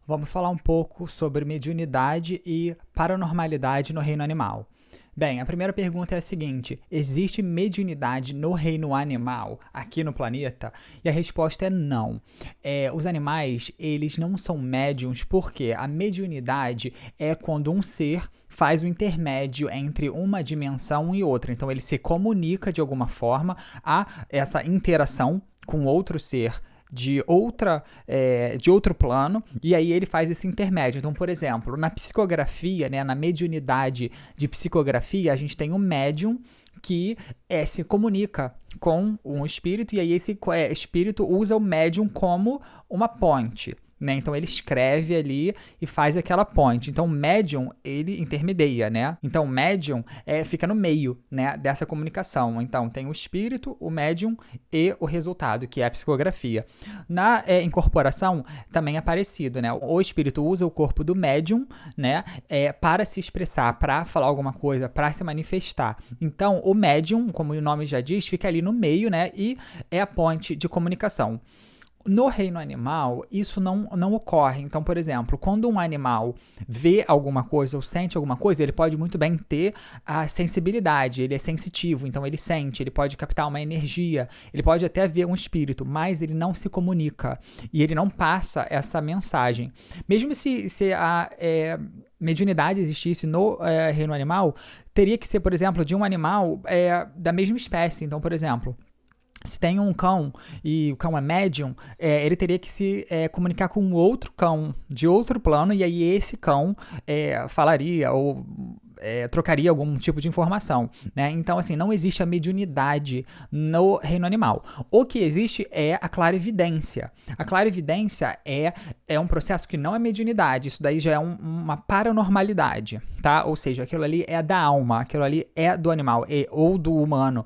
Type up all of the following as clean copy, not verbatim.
Vamos falar um pouco sobre mediunidade e paranormalidade no reino animal. Bem, a primeira pergunta é a seguinte: existe mediunidade no reino animal, aqui no planeta? E a resposta é não. Os animais, eles não são médiums porque a mediunidade é quando um ser faz o intermédio entre uma dimensão e outra. Então, ele se comunica de alguma forma, há essa interação com outro ser de outro plano, e aí ele faz esse intermédio. Então, por exemplo, na psicografia, né, na mediunidade de psicografia, a gente tem um médium que se comunica com um espírito, e aí esse espírito usa o médium como uma ponte. Né? Então ele escreve ali e faz aquela ponte. Então o médium, ele intermedia, né? Então o médium fica no meio, né, dessa comunicação. Então tem o espírito, o médium e o resultado, que é a psicografia. Na incorporação também é parecido, né? O espírito usa o corpo do médium, né, para se expressar, para falar alguma coisa, para se manifestar. Então o médium, como o nome já diz, fica ali no meio, né, e é a ponte de comunicação. No reino animal, isso não ocorre. Então, por exemplo, quando um animal vê alguma coisa ou sente alguma coisa, ele pode muito bem ter a sensibilidade, ele é sensitivo, então ele sente, ele pode captar uma energia, ele pode até ver um espírito, mas ele não se comunica e ele não passa essa mensagem. Mesmo se a mediunidade existisse no reino animal, teria que ser, por exemplo, de um animal da mesma espécie. Então, por exemplo, se tem um cão e o cão é médium, ele teria que se comunicar com outro cão de outro plano, e aí esse cão falaria ou trocaria algum tipo de informação, né? Então, assim, não existe a mediunidade no reino animal. O que existe é a clarividência. A clarividência é um processo que não é mediunidade, isso daí já é uma paranormalidade, tá? Ou seja, aquilo ali é da alma, aquilo ali é do animal ou do humano.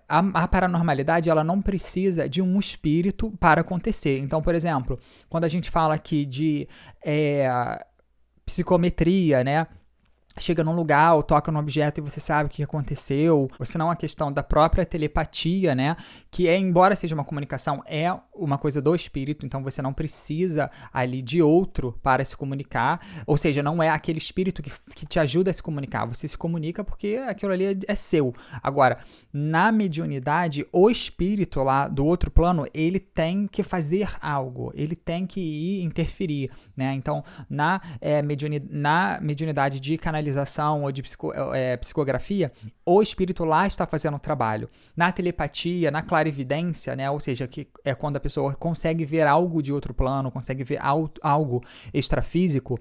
A paranormalidade, ela não precisa de um espírito para acontecer. Então, por exemplo, quando a gente fala aqui de psicometria, né? Chega num lugar ou toca num objeto e você sabe o que aconteceu, ou se não a questão da própria telepatia, né, que embora seja uma comunicação, é uma coisa do espírito, então você não precisa ali de outro para se comunicar, ou seja, não é aquele espírito que te ajuda a se comunicar, você se comunica porque aquilo ali é seu. Agora, na mediunidade, o espírito lá do outro plano, ele tem que fazer algo, ele tem que ir interferir, né, então na mediunidade de canalização ou de psicografia, o espírito lá está fazendo o trabalho. Na telepatia, na clarividência, né, ou seja, que é quando a pessoa consegue ver algo de outro plano, consegue ver algo extrafísico,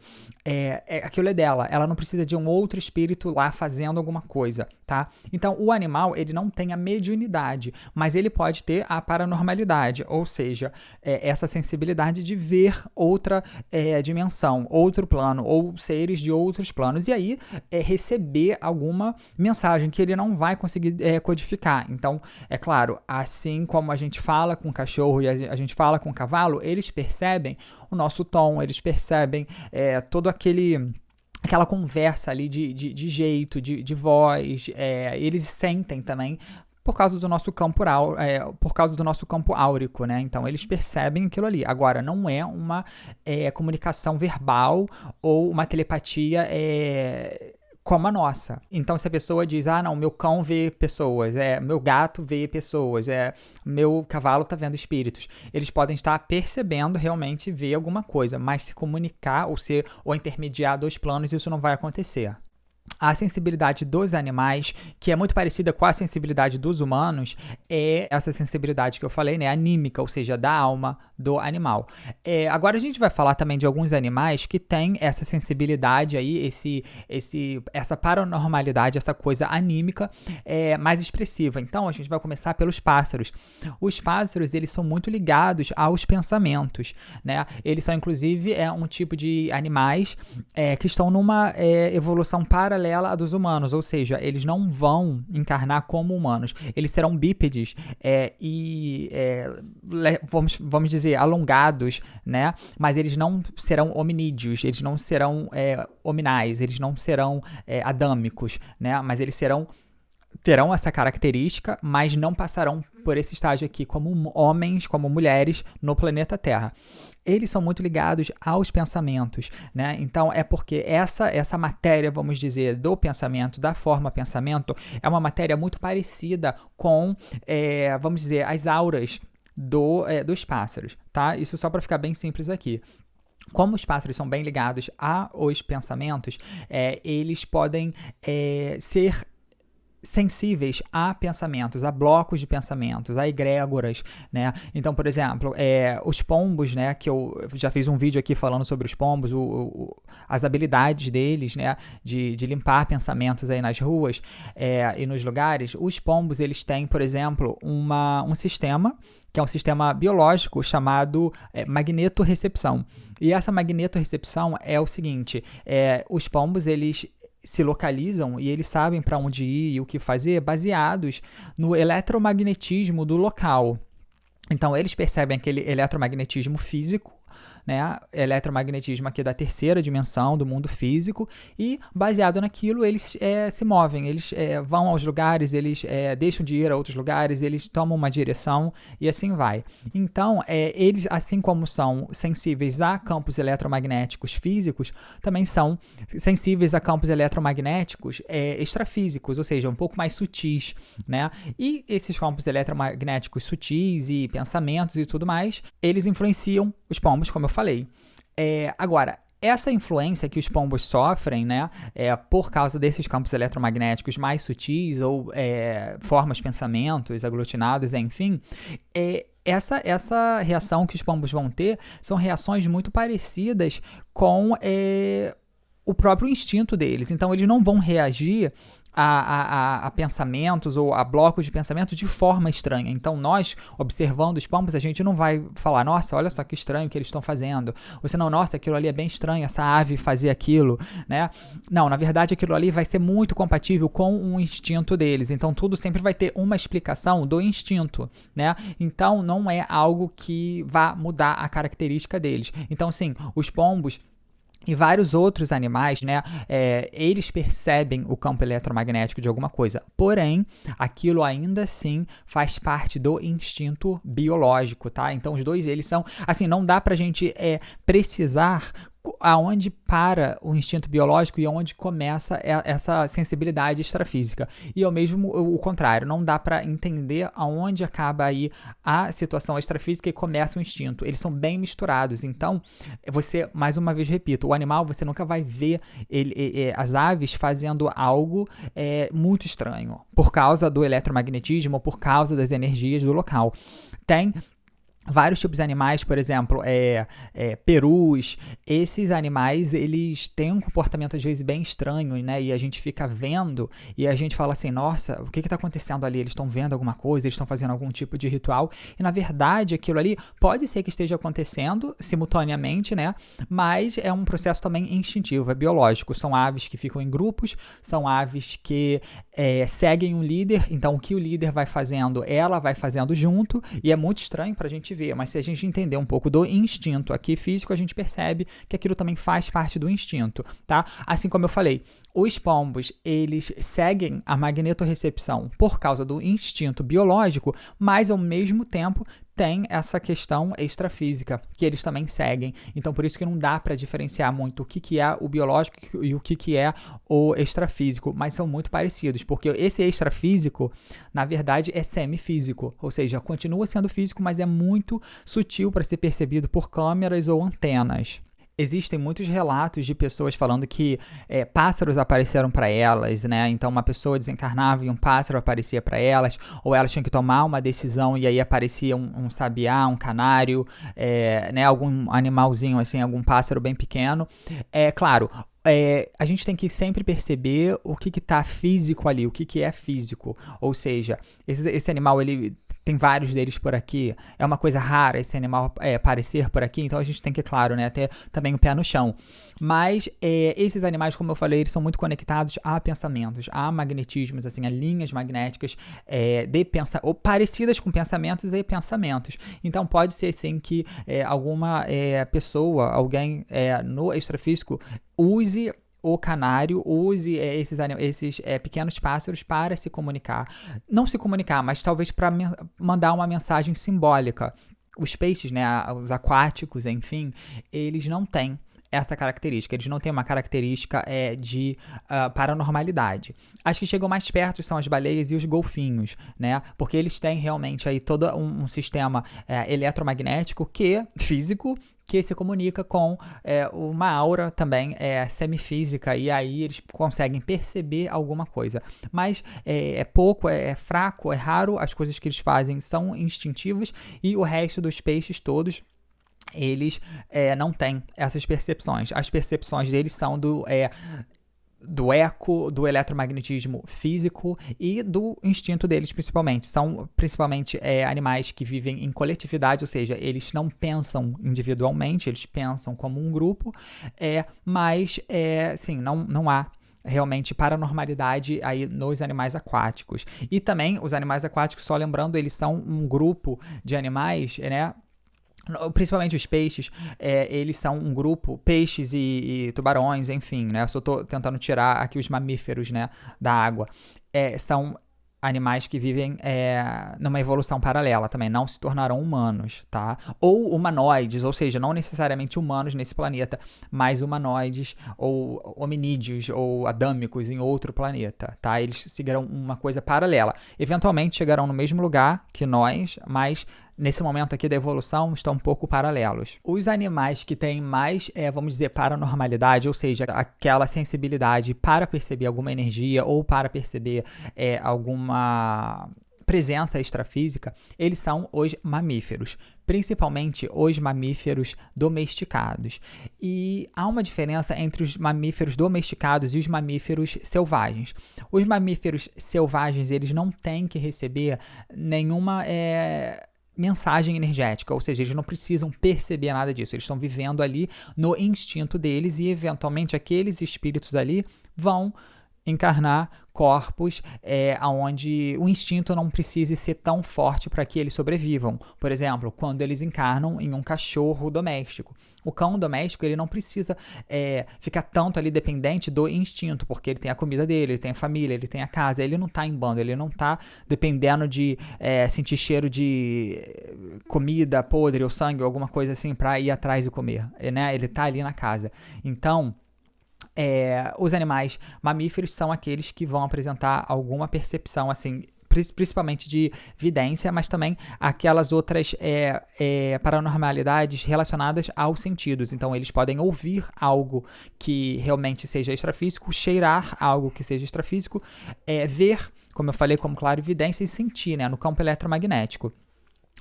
aquilo é dela, ela não precisa de um outro espírito lá fazendo alguma coisa, tá? Então, o animal, ele não tem a mediunidade, mas ele pode ter a paranormalidade, ou seja, essa sensibilidade de ver outra dimensão, outro plano, ou seres de outros planos, e aí receber alguma mensagem que ele não vai conseguir codificar. Então, é claro, assim como a gente fala com o cachorro e a gente fala com o cavalo, eles percebem o nosso tom, eles percebem todo aquela conversa ali de jeito, de voz, eles sentem também por causa do nosso campo áurico, né? Então, eles percebem aquilo ali. Agora, não é uma comunicação verbal ou uma telepatia como a nossa. Então, se a pessoa diz, não, meu cão vê pessoas, meu gato vê pessoas, meu cavalo está vendo espíritos, eles podem estar percebendo realmente ver alguma coisa, mas se comunicar ou intermediar dois planos, isso não vai acontecer. A sensibilidade dos animais, que é muito parecida com a sensibilidade dos humanos, é essa sensibilidade que eu falei, né, anímica, ou seja, da alma do animal. Agora a gente vai falar também de alguns animais que têm essa sensibilidade aí, essa paranormalidade, essa coisa anímica mais expressiva. Então a gente vai começar pelos pássaros. Os pássaros, eles são muito ligados aos pensamentos, né? Eles são inclusive um tipo de animais que estão numa evolução paralela à dos humanos, ou seja, eles não vão encarnar como humanos, eles serão bípedes vamos dizer, alongados, né? Mas eles não serão hominídeos, eles não serão hominais, eles não serão adâmicos, né? Mas eles terão essa característica, mas não passarão por esse estágio aqui como homens, como mulheres no planeta Terra. eles são muito ligados aos pensamentos, né? Então, é porque essa matéria, vamos dizer, do pensamento, da forma pensamento, é uma matéria muito parecida com, vamos dizer, as auras dos pássaros, tá? Isso só para ficar bem simples aqui. Como os pássaros são bem ligados aos pensamentos, eles podem ser sensíveis a pensamentos, a blocos de pensamentos, a egrégoras, né? Então, por exemplo, os pombos, né? Que eu já fiz um vídeo aqui falando sobre os pombos, as habilidades deles, né? De limpar pensamentos aí nas ruas e nos lugares. Os pombos, eles têm, por exemplo, um sistema que é um sistema biológico chamado magnetorrecepção. E essa magnetorrecepção é o seguinte, os pombos, eles se localizam e eles sabem para onde ir e o que fazer baseados no eletromagnetismo do local. Então, eles percebem aquele eletromagnetismo físico, né, eletromagnetismo aqui da terceira dimensão do mundo físico, e baseado naquilo eles se movem, eles vão aos lugares, eles deixam de ir a outros lugares, eles tomam uma direção e assim vai. Então, eles, assim como são sensíveis a campos eletromagnéticos físicos, também são sensíveis a campos eletromagnéticos extrafísicos, ou seja, um pouco mais sutis, né? E esses campos eletromagnéticos sutis e pensamentos e tudo mais, eles influenciam os pombos, como eu falei. Agora, essa influência que os pombos sofrem, né, por causa desses campos eletromagnéticos mais sutis ou formas, pensamentos aglutinados, enfim, essa reação que os pombos vão ter são reações muito parecidas com o próprio instinto deles. Então, eles não vão reagir a pensamentos ou a blocos de pensamento de forma estranha. Então, nós, observando os pombos, a gente não vai falar, nossa, olha só que estranho que eles estão fazendo. Ou senão, nossa, aquilo ali é bem estranho, essa ave fazer aquilo, né? Não, na verdade, aquilo ali vai ser muito compatível com o instinto deles. Então, tudo sempre vai ter uma explicação do instinto, né? Então, não é algo que vá mudar a característica deles. Então, sim, os pombos e vários outros animais, né, eles percebem o campo eletromagnético de alguma coisa, porém, aquilo ainda assim faz parte do instinto biológico, tá? Então, os dois, eles são, assim, não dá pra gente precisar aonde para o instinto biológico e aonde começa essa sensibilidade extrafísica. E ao mesmo o contrário, não dá para entender aonde acaba aí a situação extrafísica e começa o instinto. Eles são bem misturados. Então, você, mais uma vez repito, o animal você nunca vai ver as aves fazendo algo muito estranho por causa do eletromagnetismo ou por causa das energias do local. Tem vários tipos de animais, por exemplo, perus. Esses animais, eles têm um comportamento às vezes bem estranho, né? E a gente fica vendo e a gente fala assim, nossa, o que está acontecendo ali? Eles estão vendo alguma coisa? Eles estão fazendo algum tipo de ritual? E na verdade, aquilo ali pode ser que esteja acontecendo simultaneamente, né? Mas é um processo também instintivo, é biológico. São aves que ficam em grupos, são aves que seguem um líder. Então, o que o líder vai fazendo, ela vai fazendo junto. E é muito estranho para a gente ver, mas se a gente entender um pouco do instinto aqui físico, a gente percebe que aquilo também faz parte do instinto, tá? Assim como eu falei, os pombos, eles seguem a magnetorrecepção por causa do instinto biológico, mas ao mesmo tempo tem essa questão extrafísica, que eles também seguem. Então, por isso que não dá para diferenciar muito o que é o biológico e o que é o extrafísico, mas são muito parecidos, porque esse extrafísico, na verdade, é semifísico, ou seja, continua sendo físico, mas é muito sutil para ser percebido por câmeras ou antenas. Existem muitos relatos de pessoas falando que pássaros apareceram para elas, né? Então, uma pessoa desencarnava e um pássaro aparecia para elas, ou elas tinham que tomar uma decisão e aí aparecia um sabiá, um canário, né? Algum animalzinho, assim, algum pássaro bem pequeno. Claro, a gente tem que sempre perceber o que está físico ali, o que é físico. Ou seja, esse animal, ele tem vários deles por aqui, é uma coisa rara esse animal aparecer por aqui, então a gente tem que, claro, né, ter também o pé no chão. Mas esses animais, como eu falei, eles são muito conectados a pensamentos, a magnetismos, assim, a linhas magnéticas ou parecidas com pensamentos e pensamentos. Então pode ser, sim, que alguma pessoa, alguém no extrafísico use o canário, use esses pequenos pássaros para se comunicar. Não se comunicar, mas talvez para mandar uma mensagem simbólica. Os peixes, né, os aquáticos, enfim, eles não têm essa característica. Eles não têm uma característica de paranormalidade. As que chegam mais perto são as baleias e os golfinhos, né? Porque eles têm realmente aí todo um sistema eletromagnético físico, que se comunica com uma aura também semifísica, e aí eles conseguem perceber alguma coisa. Mas é pouco, é fraco, é raro, as coisas que eles fazem são instintivas, e o resto dos peixes todos, eles não têm essas percepções. As percepções deles são do eco, do eletromagnetismo físico e do instinto deles, principalmente. São principalmente animais que vivem em coletividade, ou seja, eles não pensam individualmente, eles pensam como um grupo, mas sim, não há realmente paranormalidade aí nos animais aquáticos. E também os animais aquáticos, só lembrando, eles são um grupo de animais, né? Principalmente os peixes, eles são um grupo, peixes e tubarões, enfim, né? Eu só tô tentando tirar aqui os mamíferos, né, da água. São animais que vivem numa evolução paralela também, não se tornarão humanos, tá? Ou humanoides, ou seja, não necessariamente humanos nesse planeta, mas humanoides ou hominídeos ou adâmicos em outro planeta, tá? Eles seguirão uma coisa paralela. Eventualmente chegarão no mesmo lugar que nós, mas nesse momento aqui da evolução estão um pouco paralelos. Os animais que têm mais, vamos dizer, paranormalidade, ou seja, aquela sensibilidade para perceber alguma energia ou para perceber alguma presença extrafísica, eles são os mamíferos, principalmente os mamíferos domesticados. E há uma diferença entre os mamíferos domesticados e os mamíferos selvagens. Os mamíferos selvagens, eles não têm que receber nenhuma mensagem energética, ou seja, eles não precisam perceber nada disso, eles estão vivendo ali no instinto deles, e eventualmente aqueles espíritos ali vão encarnar corpos onde o instinto não precise ser tão forte para que eles sobrevivam. Por exemplo, quando eles encarnam em um cachorro doméstico. O cão doméstico, ele não precisa ficar tanto ali dependente do instinto, porque ele tem a comida dele, ele tem a família, ele tem a casa, ele não está em bando, ele não está dependendo de sentir cheiro de comida podre ou sangue ou alguma coisa assim para ir atrás e comer, né? Ele está ali na casa. Então, os animais mamíferos são aqueles que vão apresentar alguma percepção, assim, principalmente de vidência, mas também aquelas outras paranormalidades relacionadas aos sentidos. Então, eles podem ouvir algo que realmente seja extrafísico, cheirar algo que seja extrafísico, ver, como eu falei, como clarividência, e sentir, né, no campo eletromagnético.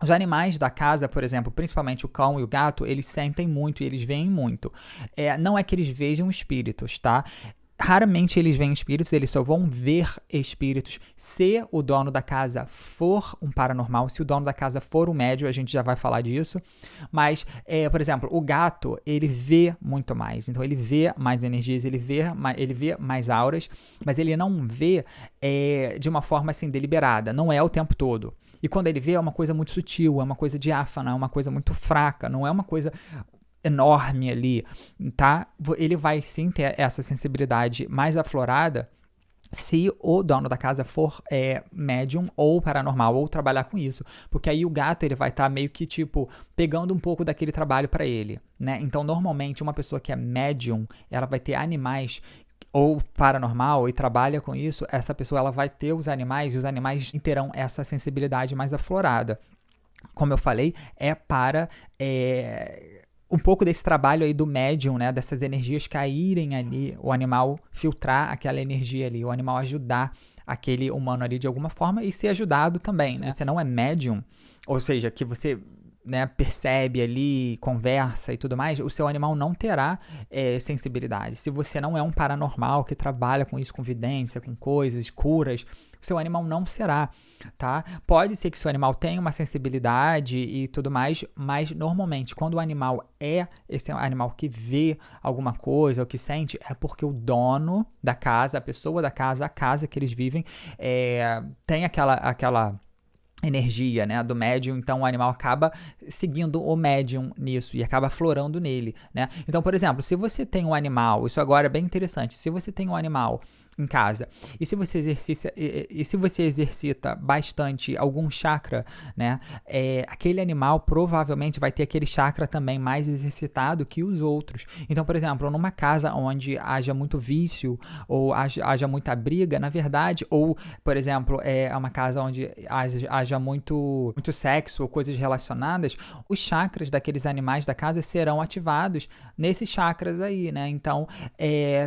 Os animais da casa, por exemplo, principalmente o cão e o gato, eles sentem muito e eles veem muito. Não é que eles vejam espíritos, tá? Raramente eles veem espíritos, eles só vão ver espíritos se o dono da casa for um paranormal, se o dono da casa for um médium, a gente já vai falar disso. Mas, por exemplo, o gato, ele vê muito mais, então ele vê mais energias, ele vê mais auras, mas ele não vê de uma forma assim deliberada, não é o tempo todo. E quando ele vê, é uma coisa muito sutil, é uma coisa diáfana, é uma coisa muito fraca, não é uma coisa enorme ali, tá? Ele vai sim ter essa sensibilidade mais aflorada se o dono da casa for médium ou paranormal, ou trabalhar com isso. Porque aí o gato, ele vai estar meio que, tipo, pegando um pouco daquele trabalho para ele, né? Então, normalmente, uma pessoa que é médium, ela vai ter animais ou paranormal e trabalha com isso, essa pessoa ela vai ter os animais, e os animais terão essa sensibilidade mais aflorada. Como eu falei, para um pouco desse trabalho aí do médium, né, dessas energias caírem ali, o animal filtrar aquela energia ali, o animal ajudar aquele humano ali de alguma forma e ser ajudado também, né? Se você não é médium, ou seja, que você, né, percebe ali, conversa e tudo mais, o seu animal não terá sensibilidade. Se você não é um paranormal que trabalha com isso, com vidência, com coisas, curas, o seu animal não será, tá? Pode ser que o seu animal tenha uma sensibilidade e tudo mais, mas normalmente quando o animal é esse animal que vê alguma coisa ou que sente, é porque o dono da casa, a pessoa da casa, a casa que eles vivem, tem aquela energia, né, do médium, então o animal acaba seguindo o médium nisso e acaba aflorando nele, né? Então, por exemplo, se você tem um animal, isso agora é bem interessante, se você tem um animal em casa. E se você exercita bastante algum chakra, né, aquele animal provavelmente vai ter aquele chakra também mais exercitado que os outros. Então, por exemplo, numa casa onde haja muito vício ou haja muita briga, na verdade, ou, por exemplo, é uma casa onde haja muito sexo ou coisas relacionadas, os chakras daqueles animais da casa serão ativados nesses chakras aí, né? Então,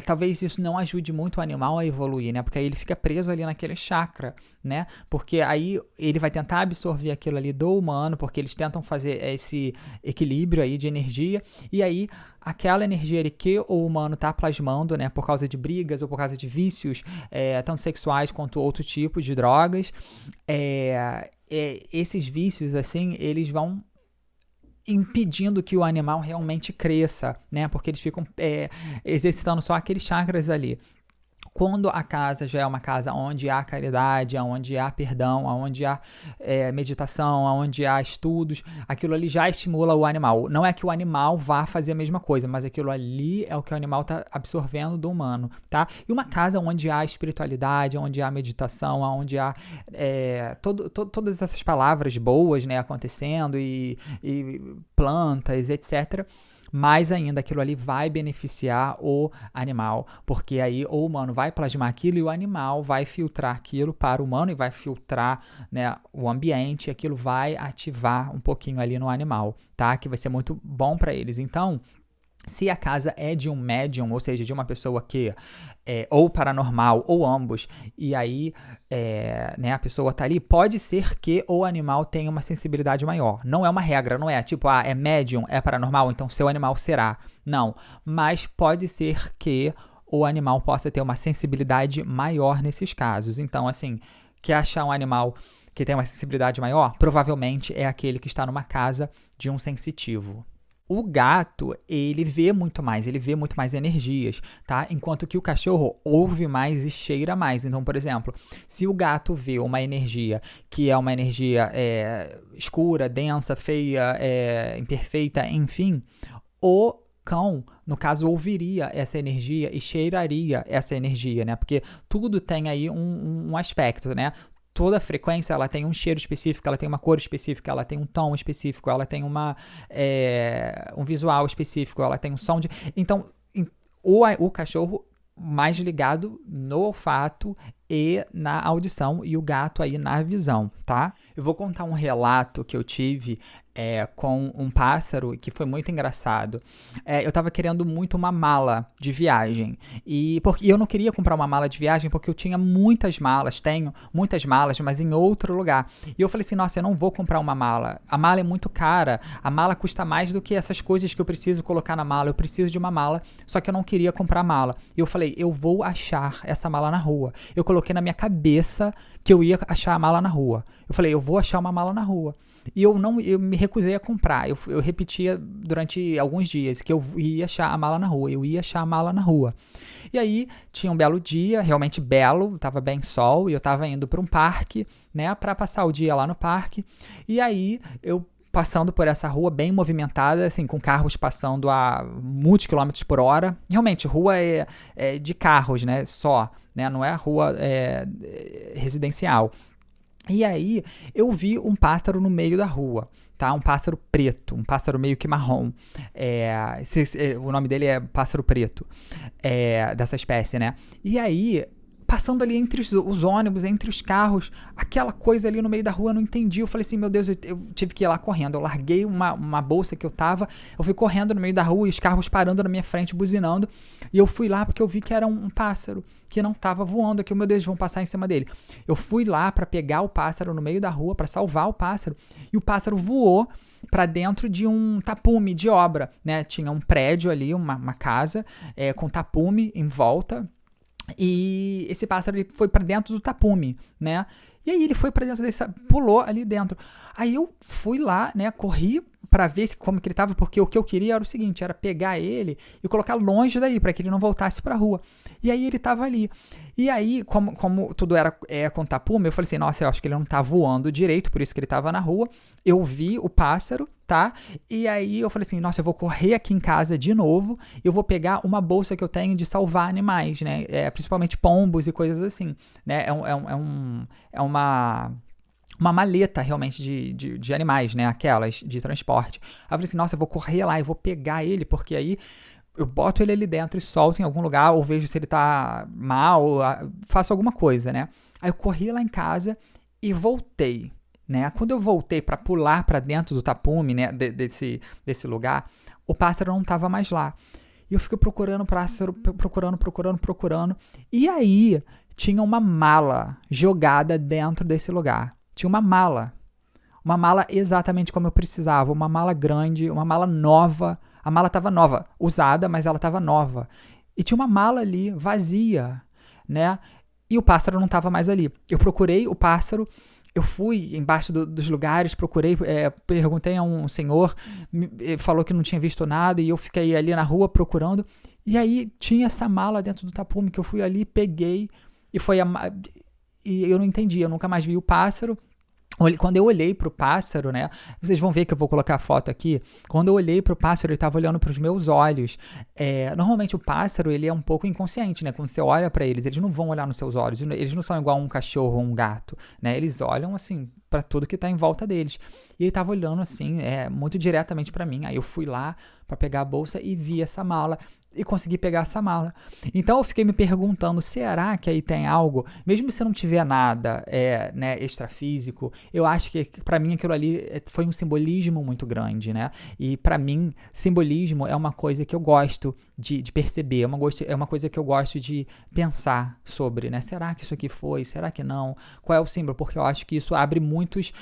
talvez isso não ajude muito o animal a evoluir, né? Porque aí ele fica preso ali naquele chakra, né? Porque aí ele vai tentar absorver aquilo ali do humano, porque eles tentam fazer esse equilíbrio aí de energia, e aí aquela energia ali que o humano tá plasmando, né? Por causa de brigas ou por causa de vícios, tanto sexuais quanto outros tipos de drogas, esses vícios, assim, eles vão impedindo que o animal realmente cresça, né? Porque eles ficam exercitando só aqueles chakras ali. Quando a casa já é uma casa onde há caridade, onde há perdão, onde há meditação, onde há estudos, aquilo ali já estimula o animal. Não é que o animal vá fazer a mesma coisa, mas aquilo ali é o que o animal está absorvendo do humano, tá? E uma casa onde há espiritualidade, onde há meditação, onde há todas essas palavras boas, né, acontecendo e plantas, etc., mais ainda aquilo ali vai beneficiar o animal, porque aí o humano vai plasmar aquilo e o animal vai filtrar aquilo para o humano e vai filtrar, né, o ambiente, e aquilo vai ativar um pouquinho ali no animal, tá? Que vai ser muito bom para eles. Então, se a casa é de um médium, ou seja, de uma pessoa que ou paranormal, ou ambos, e aí né, a pessoa tá ali, pode ser que o animal tenha uma sensibilidade maior. Não é uma regra, não é tipo, é médium, é paranormal, então seu animal será. Não, mas pode ser que o animal possa ter uma sensibilidade maior nesses casos. Então, assim, quer achar um animal que tem uma sensibilidade maior? Provavelmente é aquele que está numa casa de um sensitivo. O gato, ele vê muito mais energias, tá? Enquanto que o cachorro ouve mais e cheira mais. Então, por exemplo, se o gato vê uma energia que é uma energia escura, densa, feia, imperfeita, enfim, o cão, no caso, ouviria essa energia e cheiraria essa energia, né? Porque tudo tem aí um aspecto, né? Toda frequência, ela tem um cheiro específico, ela tem uma cor específica, ela tem um tom específico, ela tem um visual específico, ela tem um som de... Então, o cachorro mais ligado no olfato e na audição, e o gato aí na visão, tá? Eu vou contar um relato que eu tive com um pássaro que foi muito engraçado. Eu tava querendo muito uma mala de viagem, e eu não queria comprar uma mala de viagem porque eu tinha muitas malas, tenho muitas malas, mas em outro lugar. E eu falei assim, nossa, eu não vou comprar uma mala. A mala é muito cara, a mala custa mais do que essas coisas que eu preciso colocar na mala. Eu preciso de uma mala, só que eu não queria comprar mala. E eu falei, eu vou achar essa mala na rua. Eu coloquei na minha cabeça que eu ia achar a mala na rua. Eu falei, eu vou achar uma mala na rua. E eu me recusei a comprar. Eu repetia durante alguns dias que eu ia achar a mala na rua. Eu ia achar a mala na rua. E aí, tinha um belo dia, realmente belo, tava bem sol, e eu tava indo para um parque, né, para passar o dia lá no parque. E aí, eu passando por essa rua bem movimentada, assim, com carros passando a muitos quilômetros por hora. Realmente, rua é de carros, né, só, né, não é rua residencial. E aí, eu vi um pássaro no meio da rua, tá? Um pássaro preto, um pássaro meio que marrom. O nome dele é pássaro preto, dessa espécie, né? E aí, passando ali entre os ônibus, entre os carros, aquela coisa ali no meio da rua, eu não entendi. Eu falei assim, meu Deus, eu tive que ir lá correndo. Eu larguei uma bolsa que eu fui correndo no meio da rua e os carros parando na minha frente, buzinando. E eu fui lá porque eu vi que era um pássaro que não estava voando aqui. Meu Deus, vão passar em cima dele. Eu fui lá para pegar o pássaro no meio da rua, para salvar o pássaro. E o pássaro voou para dentro de um tapume de obra, né? Tinha um prédio ali, uma casa com tapume em volta. E esse pássaro ele foi para dentro do tapume, né? E aí ele foi para dentro pulou ali dentro. Aí eu fui lá, né? Corri pra ver como que ele tava, porque o que eu queria era o seguinte, era pegar ele e colocar longe daí, pra que ele não voltasse pra rua. E aí ele tava ali. E aí, como tudo era com tapume, eu falei assim, nossa, eu acho que ele não tá voando direito, por isso que ele tava na rua. Eu vi o pássaro, tá? E aí eu falei assim, nossa, eu vou correr aqui em casa de novo, eu vou pegar uma bolsa que eu tenho de salvar animais, né? Principalmente pombos e coisas assim, né? É uma maleta realmente de animais, né? Aquelas de transporte. Aí eu falei assim, nossa, eu vou correr lá e vou pegar ele, porque aí eu boto ele ali dentro e solto em algum lugar, ou vejo se ele tá mal, ou faço alguma coisa, né? Aí eu corri lá em casa e voltei, né? Quando eu voltei para pular para dentro do tapume, né, desse lugar, o pássaro não tava mais lá. E eu fiquei procurando o pássaro, procurando. E aí tinha uma mala jogada dentro desse lugar. Tinha uma mala exatamente como eu precisava, uma mala grande, uma mala nova. A mala estava nova, usada, mas ela estava nova. E tinha uma mala ali, vazia, né? E o pássaro não estava mais ali. Eu procurei o pássaro, eu fui embaixo dos lugares, procurei, perguntei a um senhor, falou que não tinha visto nada, e eu fiquei ali na rua procurando. E aí tinha essa mala dentro do tapume que eu fui ali, peguei, e eu não entendi, eu nunca mais vi o pássaro. Quando eu olhei pro pássaro, né? Vocês vão ver que eu vou colocar a foto aqui. Quando eu olhei pro pássaro, ele estava olhando para os meus olhos. Normalmente o pássaro, ele é um pouco inconsciente, né? Quando você olha para eles não vão olhar nos seus olhos. Eles não são igual um cachorro ou um gato, né? Eles olham, assim, para tudo que tá em volta deles. E ele estava olhando, assim, muito diretamente para mim. Aí eu fui lá para pegar a bolsa e vi essa mala. E consegui pegar essa mala. Então eu fiquei me perguntando, será que aí tem algo, mesmo se não tiver nada né, extrafísico, eu acho que para mim aquilo ali foi um simbolismo muito grande, né? E para mim, simbolismo é uma coisa que eu gosto de perceber, é uma coisa que eu gosto de pensar sobre, né? Será que isso aqui foi? Será que não? Qual é o símbolo? Porque eu acho que isso abre muitos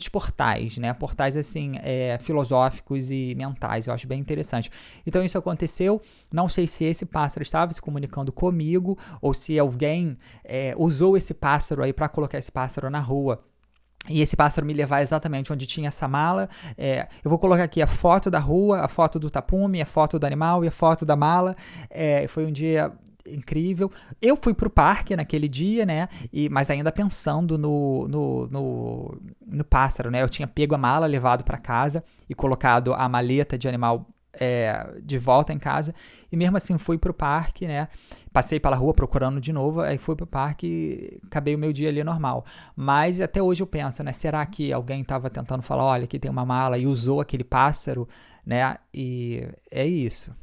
portais, né? Portais, assim, filosóficos e mentais. Eu acho bem interessante. Então isso aconteceu. Não sei se esse pássaro estava se comunicando comigo ou se alguém usou esse pássaro aí para colocar esse pássaro na rua. E esse pássaro me levar exatamente onde tinha essa mala. Eu vou colocar aqui a foto da rua, a foto do tapume, a foto do animal e a foto da mala. Foi um dia incrível. Eu fui pro parque naquele dia, né? Mas ainda pensando no pássaro, né? Eu tinha pego a mala, levado para casa e colocado a maleta de animal de volta em casa, e mesmo assim fui pro parque, né, passei pela rua procurando de novo, aí fui pro parque e acabei o meu dia ali normal, mas até hoje eu penso, né, será que alguém estava tentando falar, olha, aqui tem uma mala e usou aquele pássaro, né, e é isso.